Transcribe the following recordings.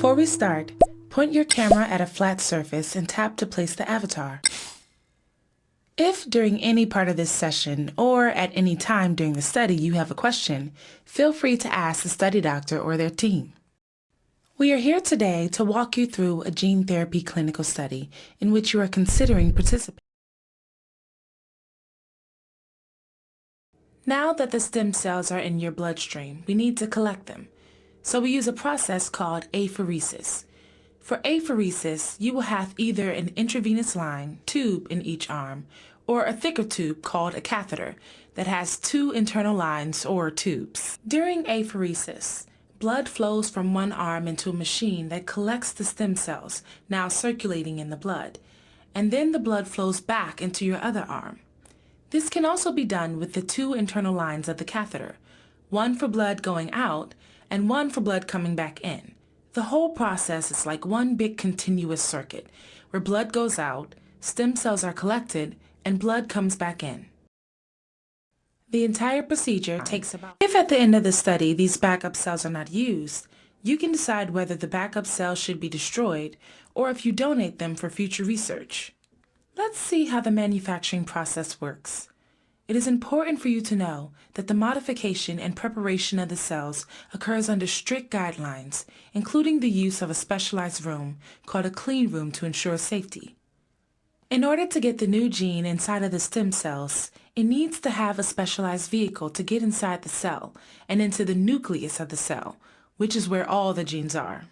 Before we start, point your camera at a flat surface and tap to place the avatar. If during any part of this session or at any time during the study you have a question, feel free to ask the study doctor or their team. We are here today to walk you through a gene therapy clinical study in which you are considering participating. Now that the stem cells are in your bloodstream, we need to collect them. So we use a process called apheresis. For apheresis, you will have either an intravenous line, tube in each arm, or a thicker tube called a catheter that has two internal lines or tubes. During apheresis, blood flows from one arm into a machine that collects the stem cells now circulating in the blood, and then the blood flows back into your other arm. This can also be done with the two internal lines of the catheter, one for blood going out and one for blood coming back in. The whole process is like one big continuous circuit where blood goes out, stem cells are collected, and blood comes back in. The entire procedure takes about... If at the end of the study these backup cells are not used, you can decide whether the backup cells should be destroyed or if you donate them for future research. Let's see how the manufacturing process works. It is important for you to know that the modification and preparation of the cells occurs under strict guidelines, including the use of a specialized room called a clean room to ensure safety. In order to get the new gene inside of the stem cells, it needs to have a specialized vehicle to get inside the cell and into the nucleus of the cell, which is where all the genes are.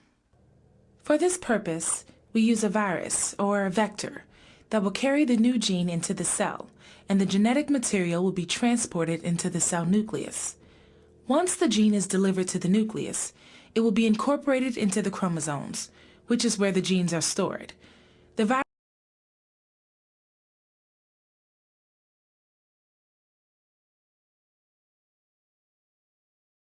For this purpose, we use a virus or a vector that will carry the new gene into the cell, and the genetic material will be transported into the cell nucleus. Once the gene is delivered to the nucleus, it will be incorporated into the chromosomes, which is where the genes are stored. The